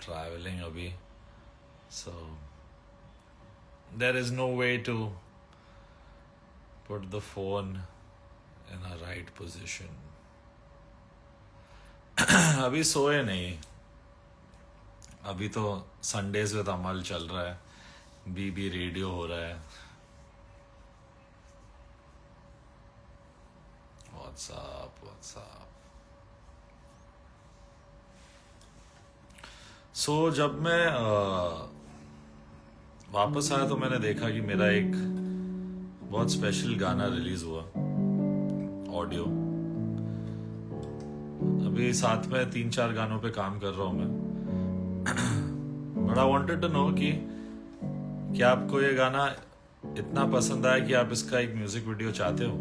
traveling abhi, so there is no way to put the phone in a right position. अभी सोए नहीं, अभी तो संडेज विद अमल चल रहा है, बीबी रेडियो हो रहा है. What's up? So जब मैं वापस आया तो मैंने देखा कि मेरा एक बहुत स्पेशल गाना रिलीज हुआ, ऑडियो. अभी साथ में 3-4 गानों पे काम कर रहा हूँ मैं. But I wanted to know कि क्या आपको ये गाना इतना पसंद आया कि आप इसका एक म्यूजिक वीडियो चाहते हो.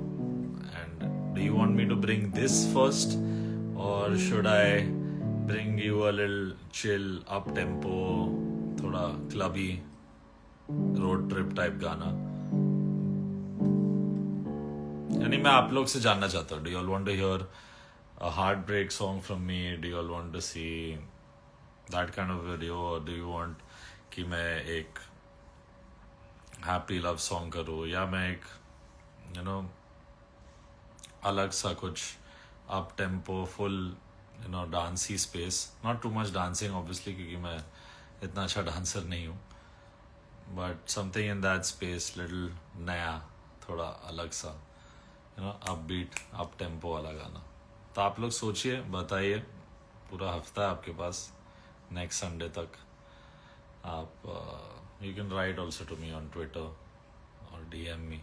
And do you want me to bring this first, और should I bring you a little chill up tempo, थोड़ा क्लबी रोड ट्रिप टाइप गाना. यानी मैं आप लोग से जानना चाहता हूँ, do you all want to hear a heartbreak song from me? Do you all want to see that kind of video, or do you want कि मैं एक happy love song करूँ, या मैं एक अलग सा कुछ up tempo full dancey space, not too much dancing obviously क्योंकि मैं इतना अच्छा dancer नहीं हूँ, but something in that space, little नया, थोड़ा अलग सा upbeat up tempo वाला गाना. तो आप लोग सोचिए, बताइए. पूरा हफ्ता है आपके पास, नेक्स्ट संडे तक. आप you can write also to me on Twitter और DM मी.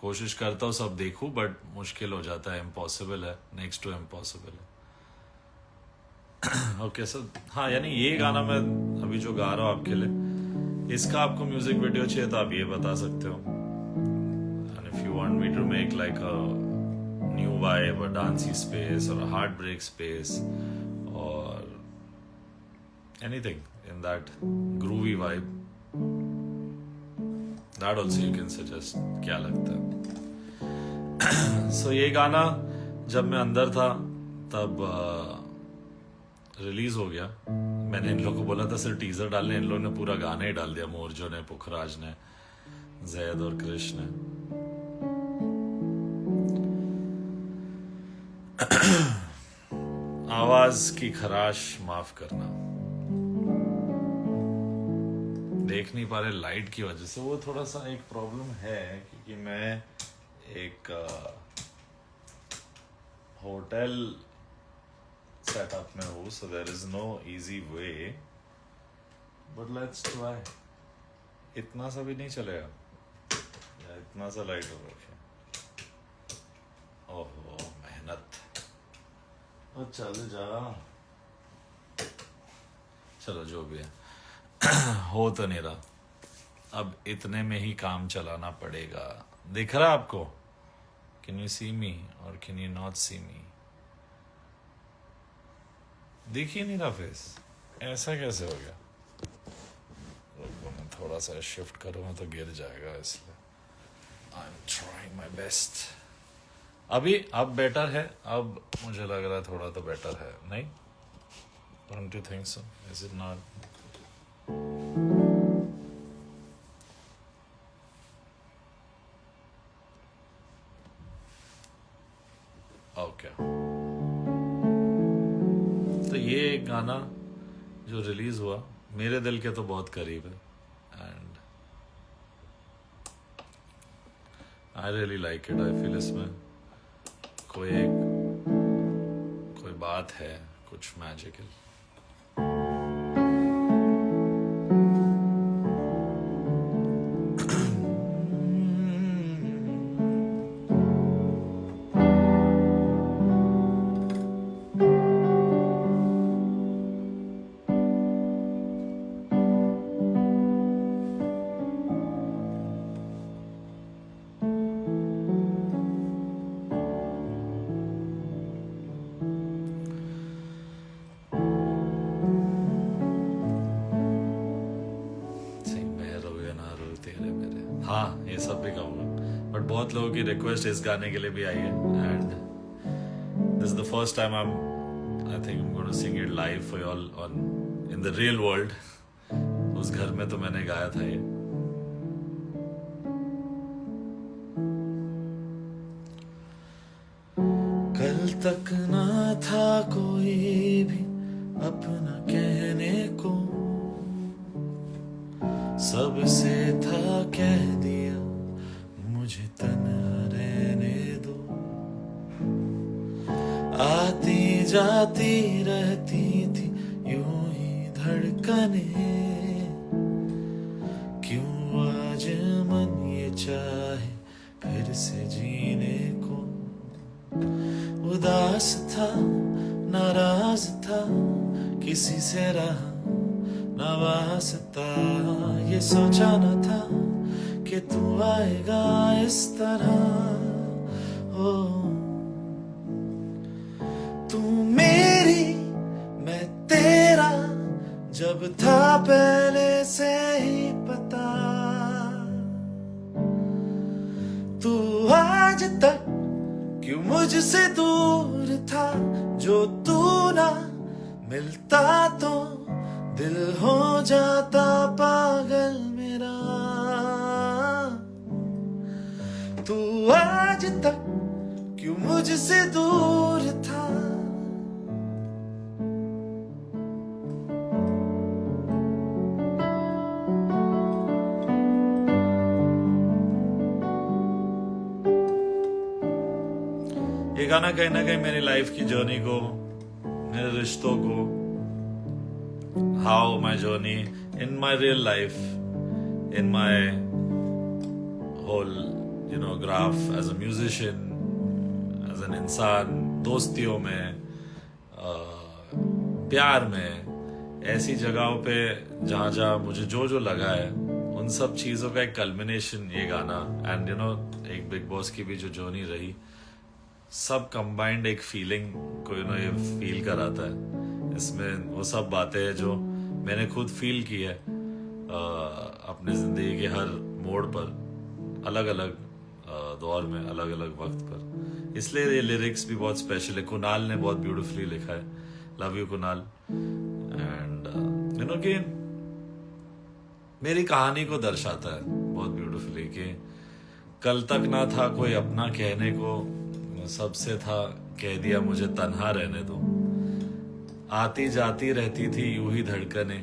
कोशिश करता हूँ सब देखूँ, बट मुश्किल हो जाता है, इम्पॉसिबल है, नेक्स्ट टू इम्पॉसिबल है. ओके सर, हाँ, यानी ये गाना मैं अभी जो गा रहा हूँ आपके लिए, इसका आपको म्यूजिक वीडियो चाहिए तो आप ये बता सकते हो. And if you want me to make like a new vibe, or dancey space, or a heartbreak space, or anything in that groovy vibe, that also you can suggest. क्या लगता है? So ये गाना जब मैं अंदर था तब रिलीज हो गया. मैंने इन लोगों को बोला था सिर्फ टीजर डालने, इन लोगों ने पूरा गाना ही डाल दिया. मोरजो ने, पुखराज ने, जैद और कृष ने. आवाज की खराश माफ करना. देख नहीं पा रहे लाइट की वजह से, वो थोड़ा सा एक प्रॉब्लम है, क्योंकि मैं एक होटल सेटअप में हूँ, so there is no easy way, but let's try. इतना सा भी नहीं चलेगा, या इतना सा लाइट हो रखा. ओहो, मेहनत. चल जा, चलो जो भी है. हो तो नहीं रहा, अब इतने में ही काम चलाना पड़ेगा. दिख रहा आपको? कैन यू सी मी और कैन यू नॉट सी मी? दिख ही नहीं रहा फेस, ऐसा कैसे हो गया? रुको, मैं थोड़ा सा शिफ्ट करूँगा तो गिर जाएगा, इसलिए I am trying my best. अभी अब बेटर है, अब मुझे लग रहा है थोड़ा तो बेटर है, नहीं? Don't you think so? Is it not? Okay. तो ये एक गाना जो रिलीज हुआ मेरे दिल के तो बहुत करीब है, and I really like it. I feel इसमें कोई बात है, कुछ मैजिकल. हाँ, ये सब भी गाऊंगा, बट बहुत लोगों की रिक्वेस्ट इस गाने के लिए भी आई है, and this is the first time I am I think I'm going to sing it live for you all in the real world. उस घर में तो मैंने गाया था ये. कल तक ना था कोई भी अपना कहने को, सबसे था कह दिया मुझे तन्हा रहने दो. आती जाती रहती थी यूं ही धड़कने, क्यों आज मन ये चाहे फिर से जीने को. उदास था नाराज था किसी से रहा न वास्ता, ये सोचा न था कि तू आएगा इस तरह. ओ तू मेरी मैं तेरा जब था पहले से ही पता. तू आज तक क्यों मुझसे दूर था, जो तू ना मिलता तो दिल हो जाता पागल मेरा. तू आज तक क्यों मुझसे दूर था. ये गाना कहीं ना कहीं मेरी लाइफ की जर्नी को, मेरे रिश्तों को, how my journey in my real life, in my whole graph as a musician, as an इंसान, दोस्तियों में, प्यार में, ऐसी जगहों पे जहाँ जहाँ मुझे जो लगा है, उन सब चीज़ों का एक कल्मिनेशन ये गाना. एंड एक बिग बॉस की भी जो जर्नी रही, सब कंबाइंड एक फीलिंग को ये फील कराता है. इसमें वो सब बातें हैं जो मैंने खुद फील की है अपने जिंदगी के हर मोड़ पर, अलग अलग दौर में, अलग अलग वक्त पर. इसलिए ये लिरिक्स भी बहुत स्पेशल है. कुणाल ने बहुत ब्यूटीफुली लिखा है. Love you Kunal. एंड कि मेरी कहानी को दर्शाता है बहुत ब्यूटीफुली कि कल तक ना था कोई अपना कहने को, सबसे था कह दिया मुझे तन्हा रहने दो. आती जाती रहती थी यूं ही धड़कने,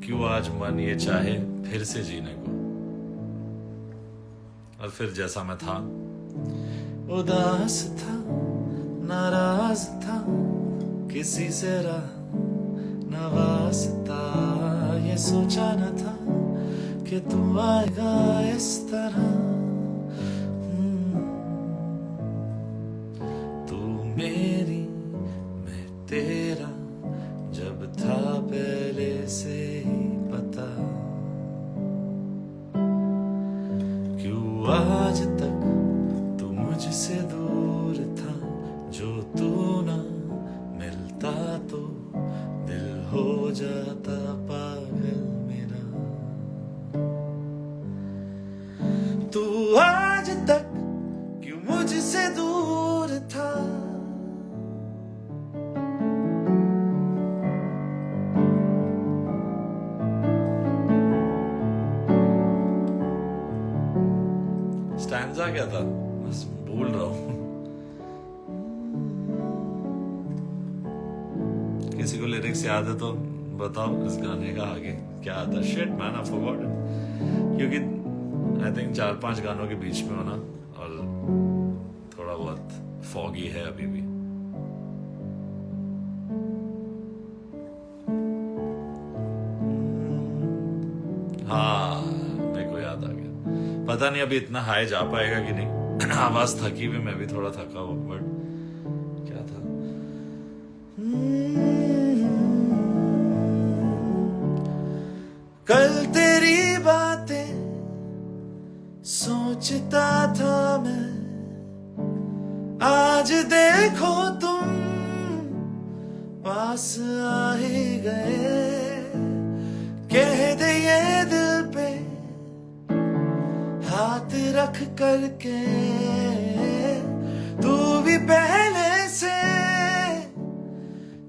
क्यों आज मन ये चाहे फिर से जीने को. और फिर जैसा मैं था, उदास था नाराज था किसी से रहा न वास्ता, ये सोचा न था कि तू आएगा इस तरह. मेरी मैं तेरा जब था पहले से ही पता, क्यों आज तक तू मुझसे दूर था, जो तू ना मिलता तो दिल हो जाता पागल मेरा. तू आज तक क्यों मुझसे दूर था. स्टैंजा क्या था, बस भूल रहा हूं. किसी को लिरिक्स याद है तो बताओ इस गाने का आगे क्या आता. Shit man, I forgot it. क्योंकि आई थिंक 4-5 गानों के बीच में होना, और थोड़ा बहुत फॉगी है अभी भी. हाँ, मेरे को याद आ गया. पता नहीं अभी इतना हाई जा पाएगा कि नहीं. आवाज थकी भी, मैं भी थोड़ा थका हूं. बट क्या था, कल तेरी बातें सोचता था मैं, आज देखो तुम पास आ ही गए. कह दे ये दिल पे हाथ रख करके, तू भी पहले से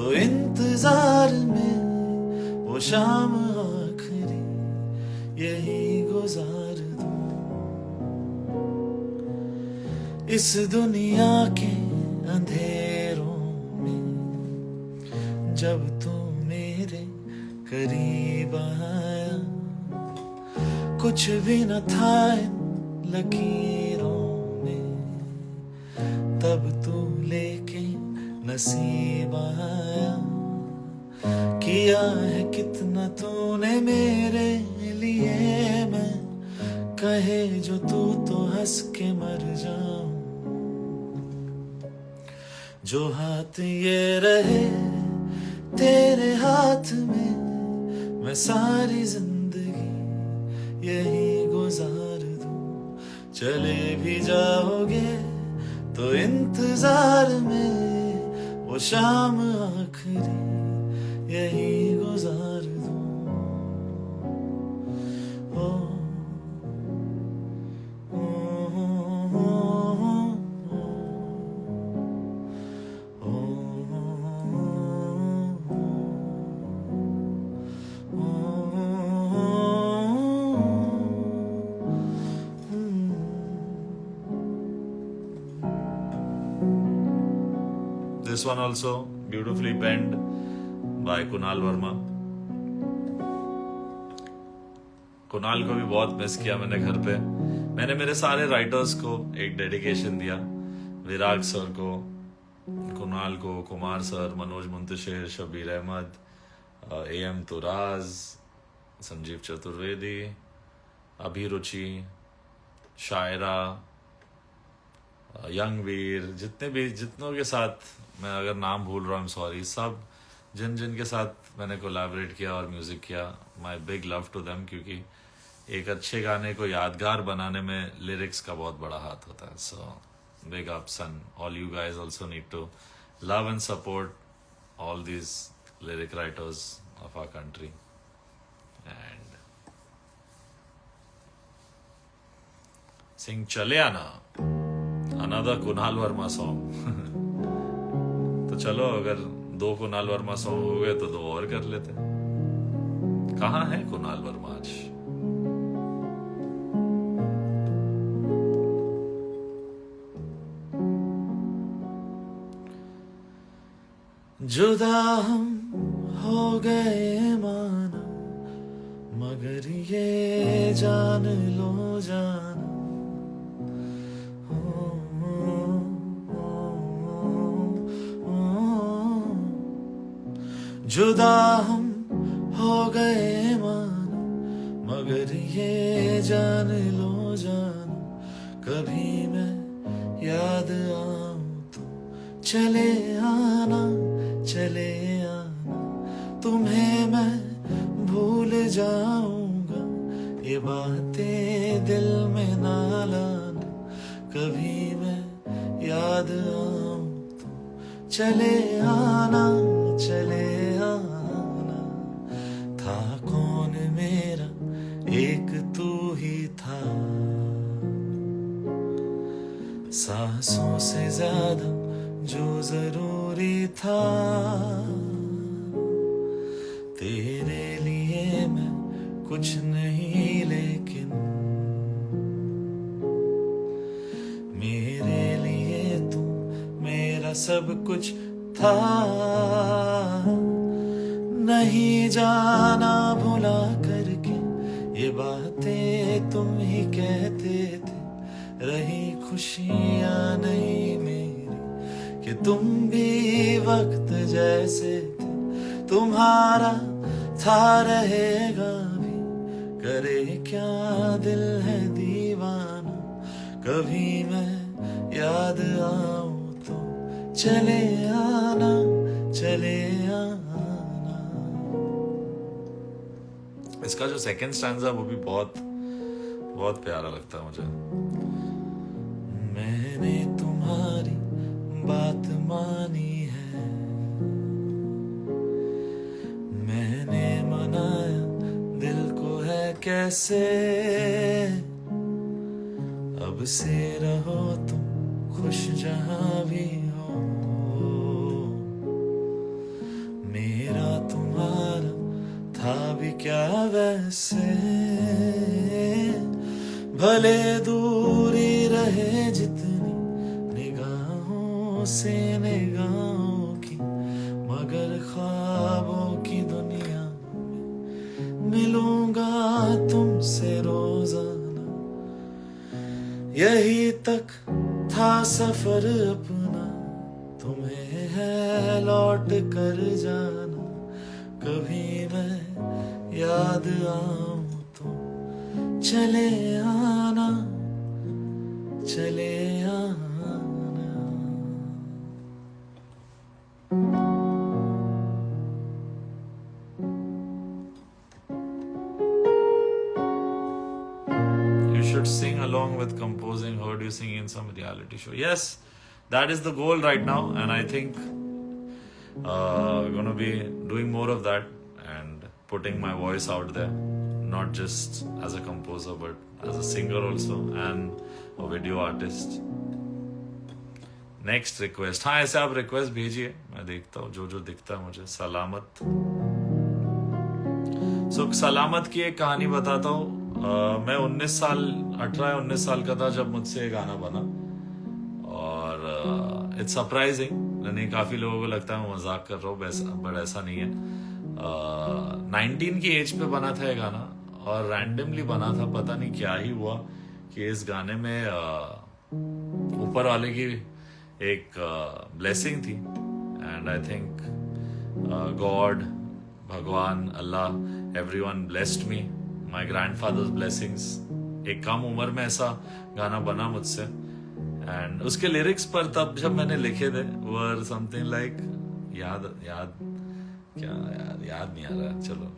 तो इंतजार में वो शाम आखिरी यही गुजार दूं। इस दुनिया के अंधेरों में जब तू मेरे करीब आया, कुछ भी न था इन लकीरों में, तब तू लेके नसीब आया। किया है कितना तूने मेरे लिए, मैं कहे जो तू तो हंस के मर जाऊं। जो हाथ ये रहे तेरे हाथ में, मैं सारी जिंदगी यही गुजार दूं। चले भी जाओगे तो इंतजार में वो शाम आखिरी यही गुजार दूं। ओ, ओ, ओ, This one also beautifully penned by Kunal Verma. Kunal को भी बहुत मिस किया मैंने घर पे। मैंने मेरे सारे राइटर्स को एक डेडिकेशन दिया, विराग सर को, कुणाल को, कुमार सर, मनोज मुंतशिर, शबीर अहमद, AM तुराज, संजीव चतुर्वेदी, अभिरुचि, शायरा, यंग वीर, जितनों के साथ मैं अगर नाम भूल रहा हूँ सॉरी, सब जिन के साथ मैंने कोलैबोरेट किया और म्यूजिक किया, my big love to them, क्योंकि एक अच्छे गाने को यादगार बनाने में लिरिक्स का बहुत बड़ा हाथ होता है। So big ups and all you guys also need to love and support all these lyric writers of our country. And sing चले आना, अनदर कुणाल वर्मा सॉन्ग। तो चलो, अगर 2 कुणाल वर्मा सॉन्ग हो गए तो 2 और कर लेते। कहाँ है कुणाल वर्मा आज? जुदा हम हो गए माना, मगर ये जान लो जाना, जुदा हम हो गए मानो, मगर ये जान लो जानो, कभी मैं याद आऊं तो चले आना, चले आना, तुम्हें मैं भूल जाऊंगा, ये बातें दिल में ना लाना, कभी मैं याद आऊं तो चले आना, चले आना। था कौन मेरा एक तू ही था, सांसों से ज्यादा जो जरूरी था, तेरे लिए मैं कुछ नहीं लेकिन मेरे लिए तू मेरा सब कुछ था। नहीं जाना भुला करके ये बातें तुम ही कहते थे, रही खुशियां नहीं मेरी कि तुम भी वक्त जैसे थे, तुम्हारा था रहेगा भी, करे क्या दिल है दीवाना, कभी मैं याद आऊं तो चले आना, चले आना। इसका जो सेकंड स्टैंजा वो भी बहुत बहुत प्यारा लगता है मुझे। मैंने तुम्हारी बात मानी है, मैंने मनाया दिल को है कैसे, अब से रहो तुम खुश जहां भी हो, क्या वैसे भले दूरी रहे जितनी निगाहों से निगाहों की, मगर ख्वाबों की दुनिया में मिलूंगा तुमसे रोजाना। यही तक था सफर अपना, तुम्हें है लौट कर जाना। कभी मैं याद आऊं तो चले आना, चले आना। You should sing along with composing. Heard you sing in some reality show. Yes, that is the goal right now, and I think we're going to be doing more of that and putting my voice out there, not just as a composer but as a singer also and a video artist. Next request, हाँ ऐसे आप request भेजिए, मैं देखता हूँ जो दिखता है मुझे। सलामत, सलामत की एक कहानी बताता हूँ। मैं 18-19 साल का था जब मुझसे ये गाना बना, और इट्स सरप्राइजिंग, यानी काफी लोगों को लगता है मैं मजाक कर रहा हूँ, बट ऐसा नहीं है। 19 की एज पे बना था ये गाना, और रैंडमली बना था, पता नहीं क्या ही हुआ कि इस गाने में ऊपर वाले की एक ब्लेसिंग थी, एंड आई थिंक गॉड, भगवान, Allah, everyone blessed me, my grandfather's blessings. एक कम उम्र में ऐसा गाना बना मुझसे, एंड उसके लिरिक्स पर तब जब मैंने लिखे थे वर समथिंग लाइक, याद क्या याद नहीं आ रहा, चलो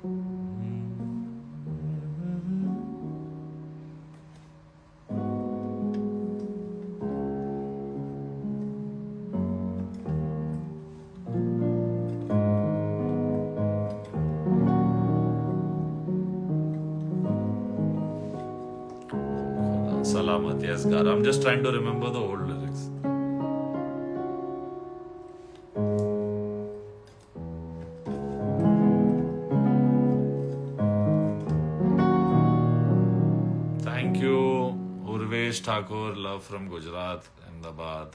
Salamat, yes, God. I'm just trying to remember the old lyrics. Thank you, Urvesh Thakur. Love from Gujarat, Ahmedabad.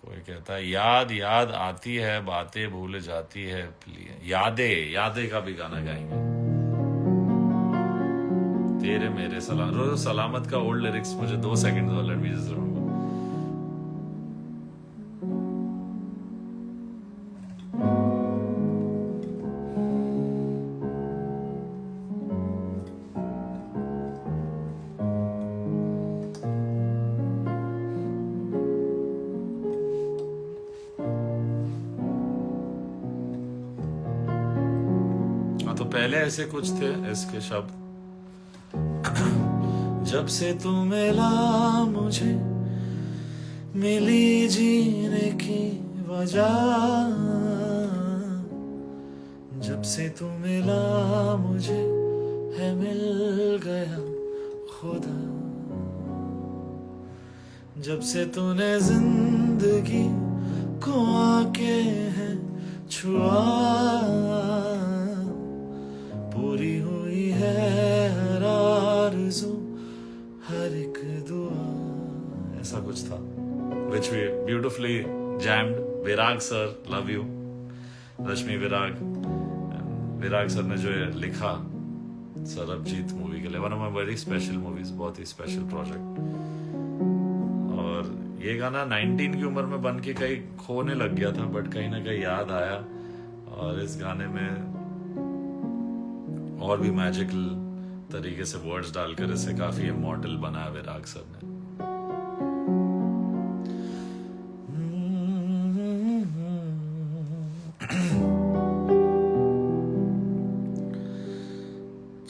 कोई कहता है याद याद आती है, बातें भूल जाती है, यादें का भी गाना गाएंगे। तेरे मेरे सलामत का ओल्ड लिरिक्स मुझे 2 सेकंड दो, लेट मी जस्ट रिमेंबर। तो पहले ऐसे कुछ थे इसके शब्द। जब से तू मिला मुझे, मिली जीने की वजह, जब से तू मिला मुझे है मिल गया खुदा, जब से तूने जिंदगी को आके है छुआ, पूरी हुई है हर आरज़ू, हर एक दुआ। ऐसा कुछ था, which we beautifully jammed. Virag sir, love you, Rashmi Virag. Virag sir ने जो ये लिखा सरबजीत मूवी के लिए, one of my very special movies, बहुत ही स्पेशल प्रोजेक्ट। और ये गाना 19 की उम्र में बन के कहीं खोने लग गया था, बट कहीं ना कहीं याद आया, और इस गाने में और भी मैजिकल तरीके से वर्ड्स डालकर इसे काफी इमॉर्टल बनाया विराग सर ने।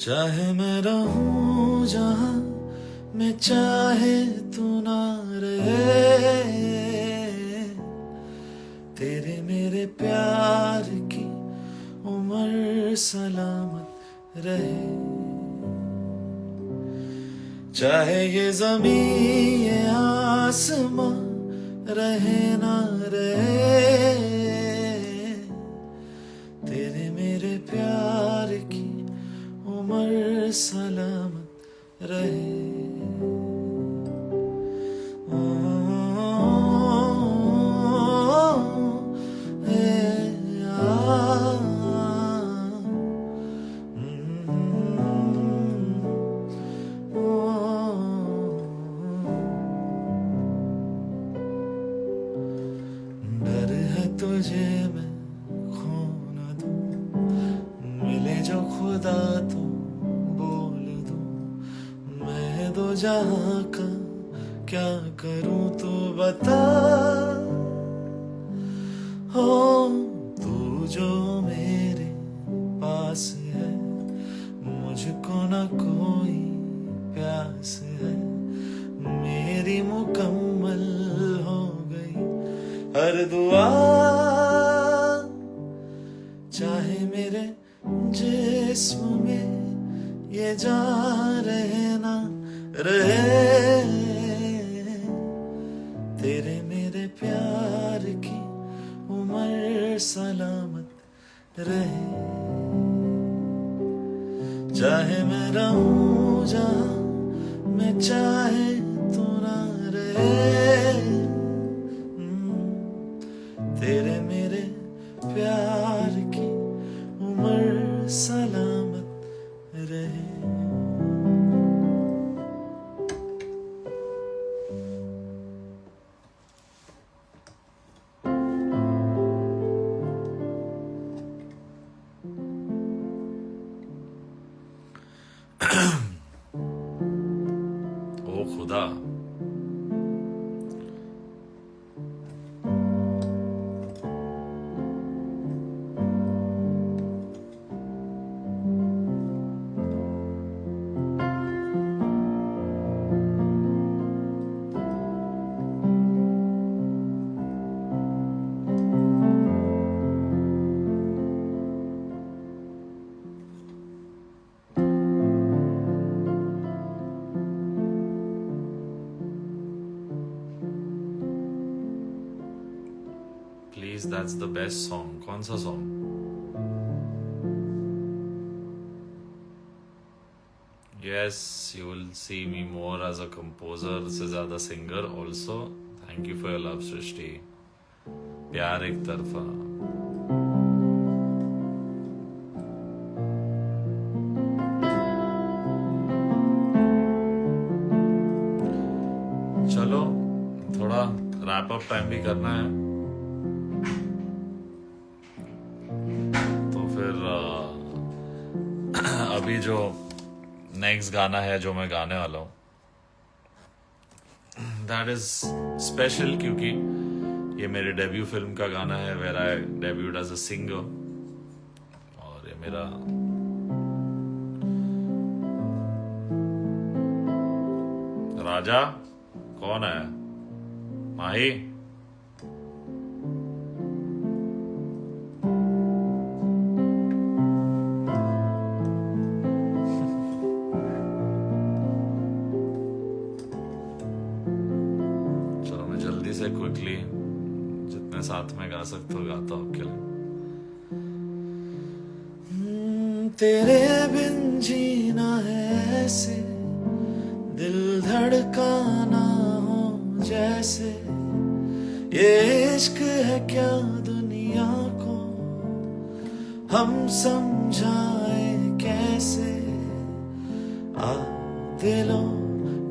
चाहे मैं रहूं जहां मैं चाहे तू ना रहे, तेरे मेरे प्यार की उम्र सलामत रहे। चाहे ये ज़मीं ये आसमां रहे ना रहे, तुझे मैं खो न दूं, मिले जो खुदा तो बोल दूं, मैं दो जहां का क्या करूं तू बता। हो तू जो मेरे पास है, मुझको न कोई प्यास है, मेरी मुकम्मल हो गई हर दुआ। चाहे मेरे जिस्म में ये जा रहे ना रहे, तेरे मेरे प्यार की उम्र सलामत रहे। चाहे मैं रहूं जहां मैं चाहे तू ना रहे, तेरे मेरे प्यार की उम्र सलामत रहे। ओ खुदा, please that's the best song. कौन सा song? Yes, you will see me more as a composer से ज्यादा singer also. Thank you for your love, सृष्टि। प्यार एक तरफा। चलो थोड़ा रैप अप टाइम भी करना है, तो फिर अभी जो नेक्स्ट गाना है जो मैं गाने वाला हूँ, दैट इज स्पेशल क्योंकि ये मेरे डेब्यू फिल्म का गाना है, where I debuted as a singer. और ये मेरा राजा कौन है? माही, चलो मैं जल्दी से क्विकली जितने साथ में गा सकते हो गाता हूँ आपके लिए। तेरे बिन जीना है ऐसे, दिल धड़काना हो जैसे, ये इश्क है क्या दुनिया को हम समझाए कैसे। आ दिलों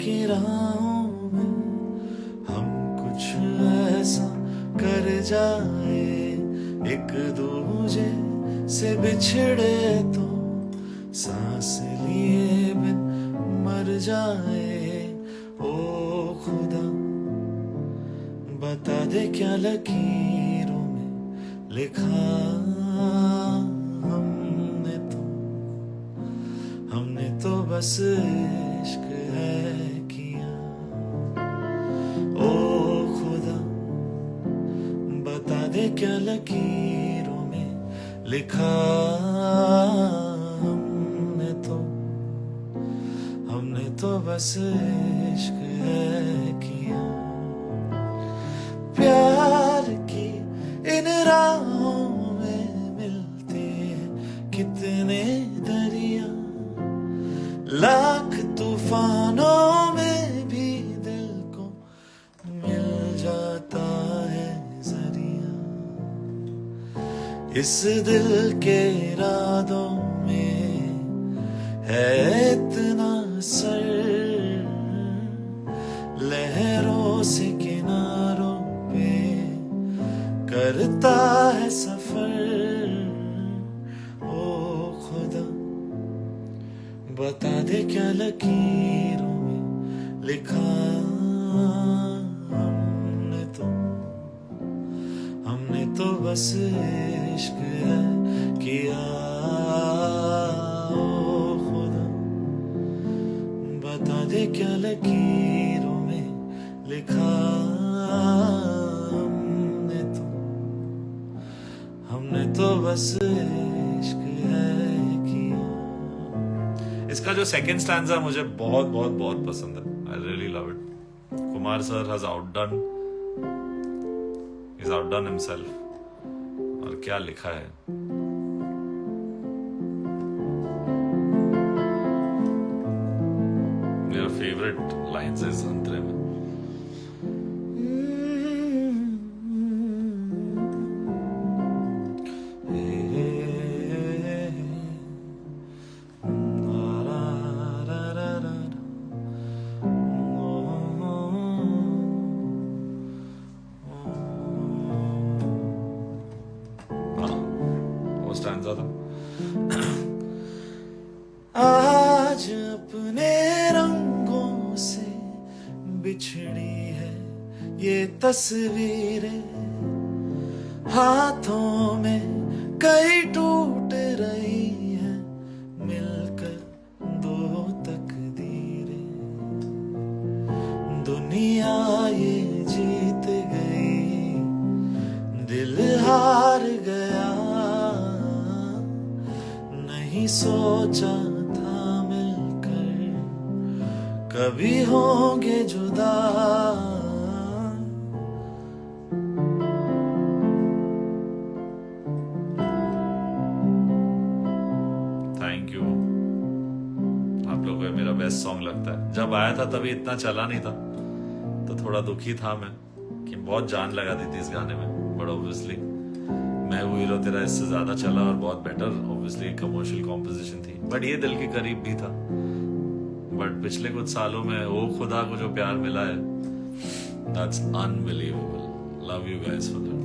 की राहों में हम कुछ ऐसा कर जाए, एक दूजे से बिछड़े तो सांस लिए बिन मर जाए। ओ खुदा बता दे क्या लकीरों में लिखा हमने तो बस इश्क है किया। ओ खुदा बता दे क्या लकीरों में लिखा हमने तो बस इश्क है किया। प्यार की इन राहों में मिलते हैं कितने दरिया, लाख तूफानों में भी दिल को मिल जाता है जरिया। इस दिल के इरादों में है इतना सर, लहरों से किनारों पे करता दे क्या लकीरों में लिखा हमने तो बस इश्क है किया। ओ खुदा बता दे क्या लकीरों में लिखा हमने तो बस इश्क है किया। इसका जो सेकंड स्टैंजा मुझे बहुत बहुत बहुत पसंद है। I really love it. Kumar sir has outdone himself. और क्या लिखा है। मेरा फेवरेट लाइंस है इस अंतरे में। स्टैंजा था। आज अपने रंगों से बिछड़ी है ये तस्वीरें, हाथों में कई टूट रही है मिलकर दो तकदीरें। दुनिया ये जीत गई, दिल हार गया, नहीं सोचा था मिलकर कभी होंगे जुदा। Thank you. आप लोगों को मेरा बेस्ट सॉन्ग लगता है। जब आया था तभी इतना चला नहीं था, तो थोड़ा दुखी था मैं कि बहुत जान लगा दी थी इस गाने में। बट ऑब्वियसली मैं वो हीरो तेरा इससे ज्यादा चला और बहुत बेटर ऑब्वियसली कमर्शियल कॉम्पोजिशन थी। बट ये दिल के करीब भी था। बट पिछले कुछ सालों में ओ खुदा को जो प्यार मिला है, that's unbelievable. Love you guys for that.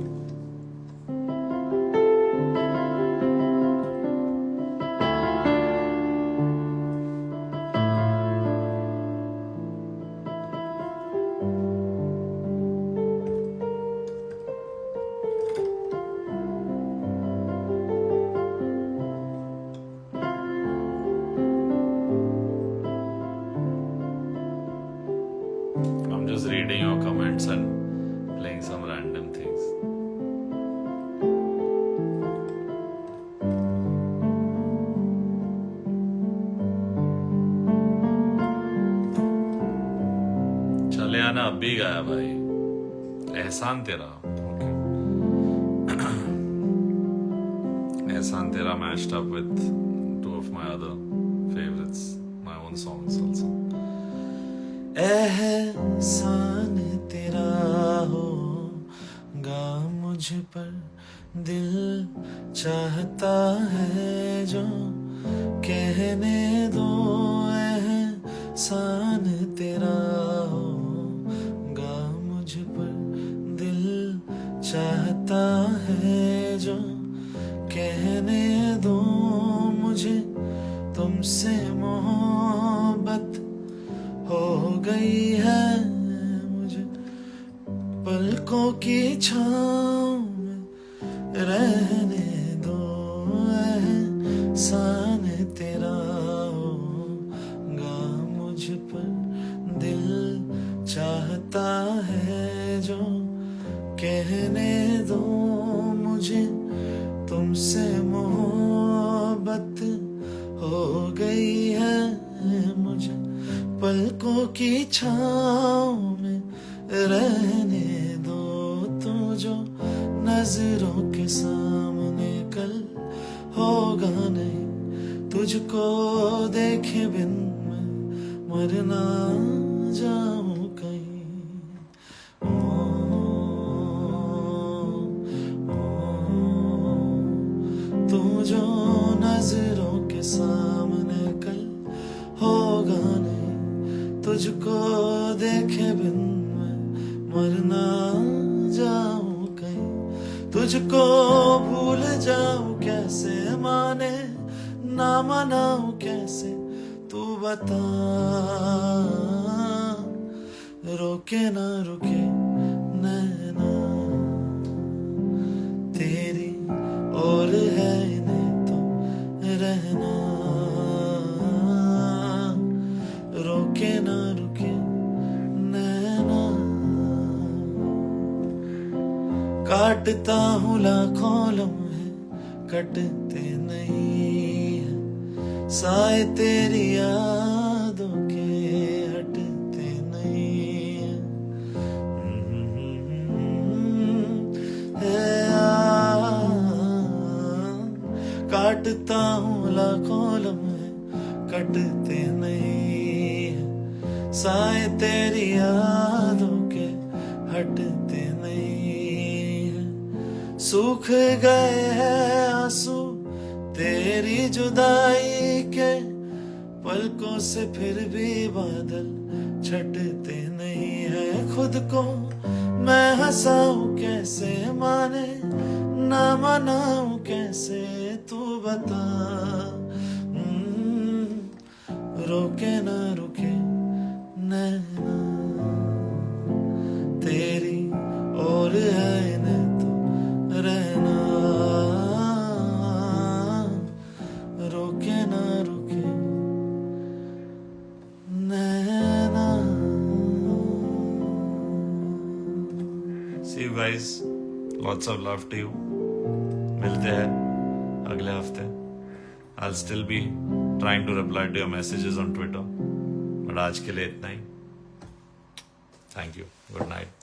I'm just reading your comments and playing some random things. चले आना अब भी गाया भाई। एहसान तेरा। एहसान तेरा matched up with two of my other favorites, my own songs also. एहसान तेरा होगा मुझ पर, दिल चाहता है जो कहने दो। एहसान तेरा होगा मुझ पर, दिल चाहता है जो कहने दो मुझे। तुमसे मोहब्बत हो गई है मुझे, पलकों की छाँव में रहने दो। एहसान तेरा होगा मुझ पर, दिल चाहता है जो कहने दो मुझे। तुमसे मोहब्बत हो गई है मुझे, पलकों की छाँव में रहने दो। तू जो नजरों के सामने कल होगा नहीं, तुझको देखे बिन मैं मर ना जाऊं कहीं। ओ, तू जो नजरों के सामने कल होगा नहीं, तुझको देखे बिन मैं मर ना जाऊं कहीं। तुझको भूल जाऊं कैसे, माने ना मनाऊं कैसे, तू बता, रोके ना रुके नैना तेरी और है इन्हें तो रहना, रोके ना रुके नैना। काटता हूँ लाखों लम्हे कटते नहीं है, साए तेरी यादों के हटते नहीं है काटता हूँ लाखों लम्हे कटते नहीं है, साए तेरी यादों के हटते नहीं है। सूख गए हैं आंसू तेरी जुदाई के, पलकों से फिर भी बादल छटते नहीं है। खुद को मैं हंसाऊं कैसे, माने ना मनाऊं कैसे, तू बता। रोके ना रुके नैना तेरी और है न तो रहना, रोके ना रुके नैना। See you guys, lots of love to you. मिलते हैं अगले हफ्ते. I'll still be trying to reply to your messages on Twitter, but आज के लिए इतना ही. Thank you. Good night.